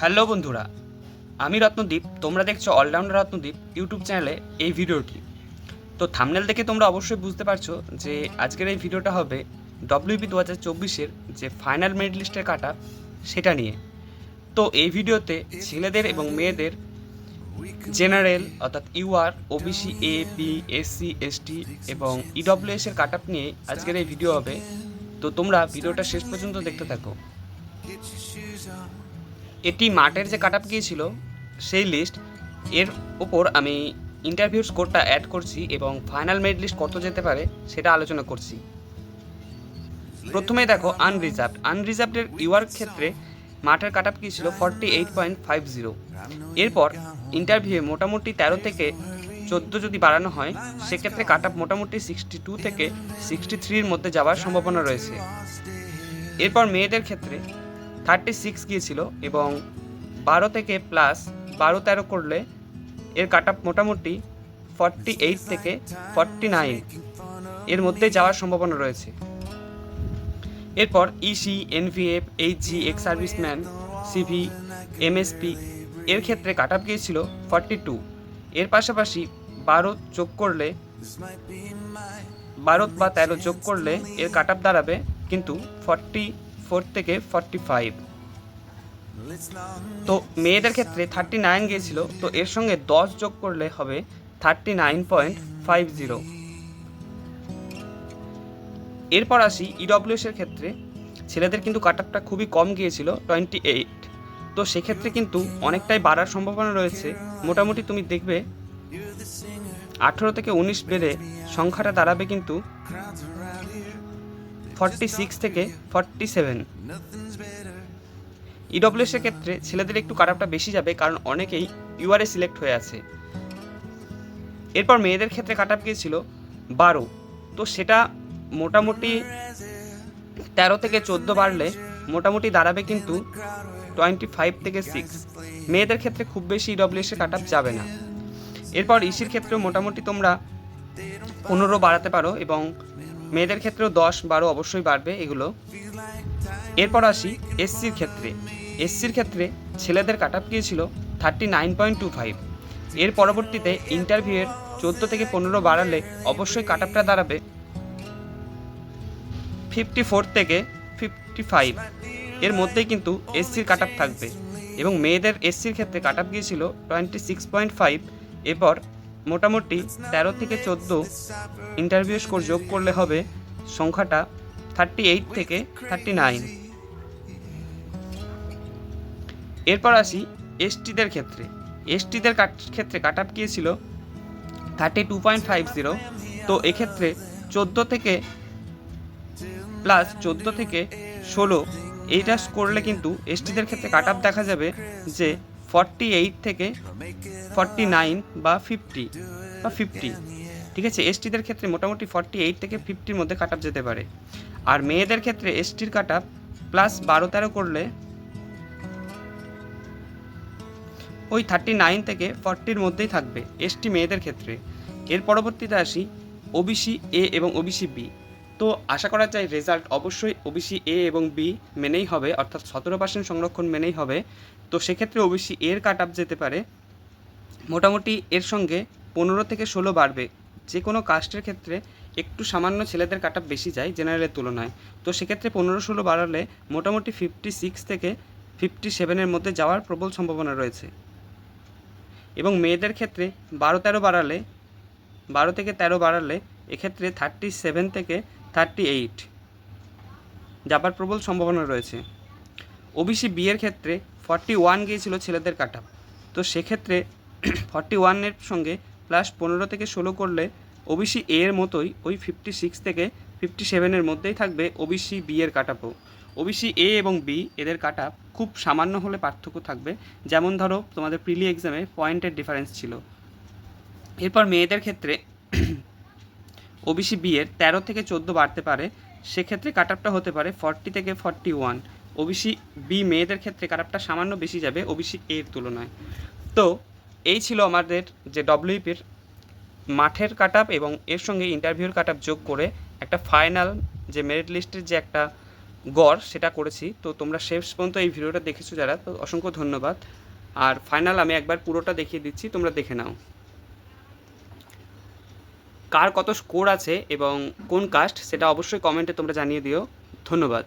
Hello বন্ধুরা, আমি রত্নদীপ। তোমরা দেখছো অলরাউন্ডার রত্নদীপ ইউটিউব চ্যানেলে এই ভিডিওটি। তো থাম্বনেল দেখে তোমরা অবশ্যই বুঝতে পারছো যে আজকের এই ভিডিওটা হবে ডব্লিউপি 2024-এর যে ফাইনাল মেরিট লিস্টের কাটা সেটা নিয়ে। তো এই ভিডিওতে ছেলেদের এবং মেয়েদের জেনারেল অর্থাৎ ইউআর, ওবিসি, এ, বি, এসসি, এসটি এবং ইডব্লিউএস এর কাট আপ নিয়ে আজকের এই ভিডিও হবে। তো তোমরা ভিডিওটা শেষ পর্যন্ত দেখতে থাকো। এটি মাঠের যে কাট আপ গিয়েছিল সেই লিস্ট, এর উপর আমি ইন্টারভিউ স্কোরটা অ্যাড করছি এবং ফাইনাল মেরিট লিস্ট কত যেতে পারে সেটা আলোচনা করছি। প্রথমে দেখো আনরিজার্ভডের ইউআর ক্ষেত্রে মাঠের কাট আপ গিয়েছিল 48.50। এরপর ইন্টারভিউয়ে মোটামুটি 13 থেকে 14 যদি বাড়ানো হয় সেক্ষেত্রে কাট আপ মোটামুটি 62 থেকে 63-র মধ্যে যাওয়ার সম্ভাবনা রয়েছে। এরপর মেয়েদের ক্ষেত্রে 36 গিয়েছিল এবং 12 থেকে প্লাস 12-13 করলে এর কাট আপ মোটামুটি 48 থেকে 49 এর মধ্যে যাওয়ার সম্ভাবনা রয়েছে। এরপর EC, NVF, Hg, ex serviceman, CV, MSP এর ক্ষেত্রে কাট আপ গিয়েছিল 42। এর পাশাপাশি 12 বা 13 যোগ করলে এর কাট আপ দাঁড়াবে কিন্তু 44 থেকে 45। তো মেয়েদের ক্ষেত্রে 39 গিয়েছিল, তো এর সঙ্গে 10 যোগ করলে হবে 39.50। এরপর আসি ইডব্লিউএস এর ক্ষেত্রে। ছেলেদের কিন্তু কাট আপটা খুবই কম গিয়েছিল 28। তো সেক্ষেত্রে কিন্তু অনেকটাই বাড়ার সম্ভাবনা রয়েছে। মোটামুটি তুমি দেখবে 18 থেকে 19 বেড়ে সংখ্যাটা দাঁড়াবে কিন্তু 46 থেকে 47। ইডব্লিউএস এর ক্ষেত্রে ছেলেদের একটু কাট আপটা বেশি যাবে কারণ অনেকেই ইউআরএ সিলেক্ট হয়ে আছে। এরপর মেয়েদের ক্ষেত্রে কাট আপ গিয়েছিল 12। তো সেটা মোটামুটি 13 থেকে 14 বাড়লে মোটামুটি দাঁড়াবে কিন্তু 25 থেকে 6। মেয়েদের ক্ষেত্রে খুব বেশি ইডব্লিউএস এর কাট আপ যাবে না। এরপর ইসির ক্ষেত্রেও মোটামুটি তোমরা 15 বাড়াতে পারো এবং মেয়েদের ক্ষেত্রেও 10-12 অবশ্যই বাড়বে এগুলো। এরপর আসি এসসির ক্ষেত্রে। এসসির ক্ষেত্রে ছেলেদের কাট আপ গিয়েছিল 39.25। এর পরবর্তীতে ইন্টারভিউয়ের 14 থেকে 15 বাড়ালে অবশ্যই কাট আপটা দাঁড়াবে 54 থেকে 55। এর মধ্যেই কিন্তু এসসির কাট আপ থাকবে এবং মেয়েদের এসসির ক্ষেত্রে কাট আপ গিয়েছিল 26.5। এরপর মোটামুটি 13 থেকে 14 ইন্টারভিউ স্কোর যোগ করলে হবে সংখ্যাটা 38 থেকে 39। এরপর আসি এসটিদের ক্ষেত্রে। এসটিদের ক্ষেত্রে কাট আপ গিয়েছিল 32.50। তো এক্ষেত্রে 14 থেকে 16 এইটা করলে কিন্তু এসটিদের ক্ষেত্রে কাট আপ দেখা যাবে যে 48 থেকে 49 বা 50। ঠিক আছে, এসটিদের ক্ষেত্রে মোটামুটি 48 থেকে 50-র মধ্যে কাট আপ যেতে পারে। আর মেয়েদের ক্ষেত্রে এসটির কাট আপ প্লাস 12-13 করলে ওই 39 থেকে 40-র মধ্যেই থাকবে এসটি মেয়েদের ক্ষেত্রে। এর পরবর্তীতে আসি ওবিসি এ এবং ওবিসি বি। তো আশা করা যায় রেজাল্ট অবশ্যই ওবিসি এ এবং বি মেনেই হবে, অর্থাৎ 17% সংরক্ষণ মেনেই হবে। তো সেক্ষেত্রে ওবিসি এর কাট আপ যেতে পারে মোটামুটি এর সঙ্গে 15 থেকে 16 বাড়বে। যে কোনো কাস্টের ক্ষেত্রে একটু সামান্য ছেলেদের কাট আপ বেশি যায় জেনারেলের তুলনায়। তো সেক্ষেত্রে 15-16 বাড়ালে মোটামুটি 56 থেকে 57-এর মধ্যে যাওয়ার প্রবল সম্ভাবনা রয়েছে। এবং মেয়েদের ক্ষেত্রে 12 থেকে 13 বাড়ালে এক্ষেত্রে 37 থেকে 38 যাবার প্রবল সম্ভাবনা রয়েছে। ওবিসি বি এর ক্ষেত্রে 41 গিয়েছিল ছেলেদের কাট আপ। তো সেক্ষেত্রে 41-এর সঙ্গে প্লাস 15 থেকে 16 করলে ওবিসি এ এর মতোই ওই 56 থেকে 57-এর মধ্যেই থাকবে ওবিসি বি এর কাট আপও। ওবিসি এ এবং বি এদের কাট আপ খুব সামান্য হলে পার্থক্য থাকবে, যেমন ধরো তোমাদের প্রিলি এক্সামে পয়েন্টের ডিফারেন্স ছিল। এরপর মেয়েদের ক্ষেত্রে ওবিসি বি এর 13 থেকে 14 বাড়তে পারে, সেক্ষেত্রে কাট আপটা হতে পারে 40 থেকে 41। ওবিসি বি মেয়েদের ক্ষেত্রে কাট আপটা সামান্য বেশি যাবে ওবিসি এর তুলনায়। তো এই ছিল আমাদের যে ডব্লিউপির মাঠের কাট আপ এবং এর সঙ্গে ইন্টারভিউর কাট আপ যোগ করে একটা ফাইনাল যে মেরিট লিস্টের যে একটা গড় সেটা করেছি। তো তোমরা শেষ পর্যন্ত এই ভিডিওটা দেখেছো যারা, তো অসংখ্য ধন্যবাদ। আর ফাইনাল আমি একবার পুরোটা দেখিয়ে দিচ্ছি, তোমরা দেখে নাও। কার কত স্কোর আছে এবং কোন কাস্ট সেটা অবশ্যই কমেন্টে তোমরা জানিয়ে দিও। ধন্যবাদ।